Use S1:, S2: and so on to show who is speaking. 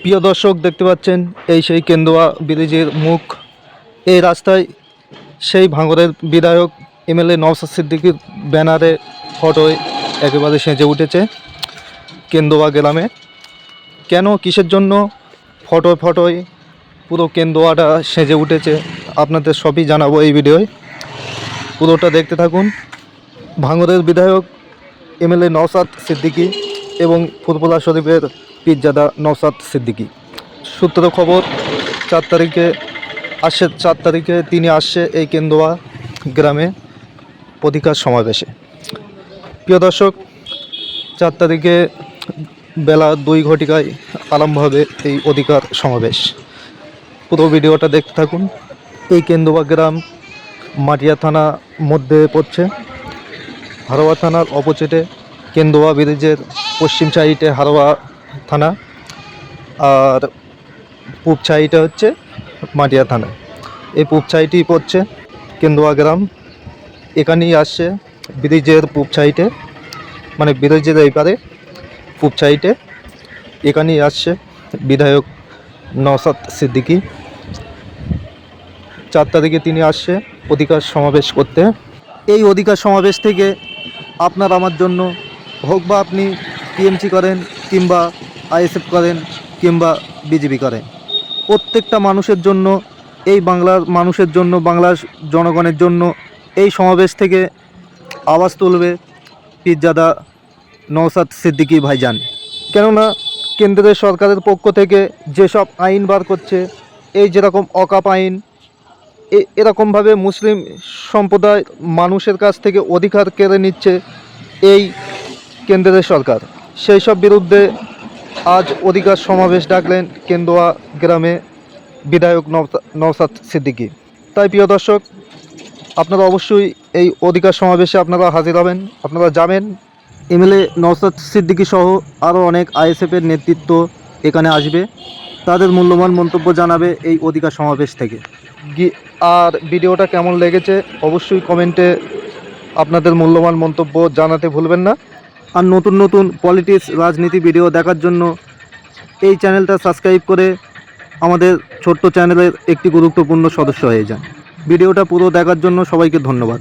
S1: প্রিয় দর্শক, দেখতে পাচ্ছেন এই সেই কেন্দুয়া ব্রিজের মুখ। এই রাস্তায় সেই ভাঙড়ের বিধায়ক এমএলএ নওশাদ সিদ্দিকীর ব্যানারে ফটোয় একেবারে সেজে উঠেছে কেন্দুয়া গ্রামে। কেন, কিসের জন্য ফটোয় পুরো কেন্দুয়াটা সেজে উঠেছে আপনাদের সবই জানাবো এই ভিডিওয়। পুরোটা দেখতে থাকুন। ভাঙড়ের বিধায়ক এমএলএ নওশাদ সিদ্দিকী এবং ফুরফুরা শরীফের পীরজাদা নওশাদ সিদ্দিকী। সূত্র খবর, 4 তারিখে তিনি আসছে এই কেন্দুয়া গ্রামে অধিকার সমাবেশে। প্রিয় দর্শক, 4 তারিখে বেলা 2 ঘটিকায় আরম্ভ হবে এই অধিকার সমাবেশ। পুরো ভিডিওটা দেখতে থাকুন। এই কেন্দুয়া গ্রাম মাটিয়া থানা মধ্যে পড়ছে। হারোয়া থানার অপোজিটে কেন্দুয়া ব্রিজের পশ্চিম সাইডে হারোয়া থানা, আর পূব সাইডে হচ্ছে মাটিয়া থানা। এই পূব সাইডেই পড়ছে কেন্দুয়া গ্রাম। এখানেই আসছে ব্রিজের পূব সাইডে, মানে ব্রিজের এই পারে পূব সাইডে এখানেই আসছে বিধায়ক নওশাদ সিদ্দিকী। 4 তারিখে তিনি আসছে অধিকার সমাবেশ করতে। এই অধিকার সমাবেশ থেকে আপনার আমার জন্য হোক, বা আপনি টিএমসি করেন কিংবা আইএসএফ করেন কিংবা বিজেপি করেন, প্রত্যেকটা মানুষের জন্য, এই বাংলার মানুষের জন্য, বাংলার জনগণের জন্য এই সমাবেশ থেকে আওয়াজ তুলবে পীরজাদা নওশাদ সিদ্দিকী ভাইজান। কেননা কেন্দ্রের সরকারের পক্ষ থেকে যেসব আইন বার করছে, এই যেরকম অকাপ আইন, এরকমভাবে মুসলিম সম্প্রদায় মানুষের কাছ থেকে অধিকার কেড়ে নিচ্ছে এই কেন্দ্রের সরকার, সেই সব বিরুদ্ধে আজ অধিকার সমাবেশ ডাকলেন কেন্দুয়া গ্রামে বিধায়ক নওশাদ সিদ্দিকী। তাই প্রিয় দর্শক, আপনারা অবশ্যই এই অধিকার সমাবেশে আপনারা হাজির হবেন। আপনারা যাবেন। এমএলএ নওশাদ সিদ্দিকী সহ আরও অনেক আইএসএফের নেতৃত্ব এখানে আসবে, তাদের মূল্যবান মন্তব্য জানাবে এই অধিকার সমাবেশ থেকে। আর ভিডিওটা কেমন লেগেছে অবশ্যই কমেন্টে আপনাদের মূল্যবান মন্তব্য জানাতে ভুলবেন না। আর নতুন নতুন পলিটিক্স, রাজনীতি ভিডিও দেখার জন্য এই চ্যানেলটা সাবস্ক্রাইব করে আমাদের ছোট্ট চ্যানেলের একটি গুরুত্বপূর্ণ সদস্য হয়ে যান। ভিডিওটা পুরো দেখার জন্য সবাইকে ধন্যবাদ।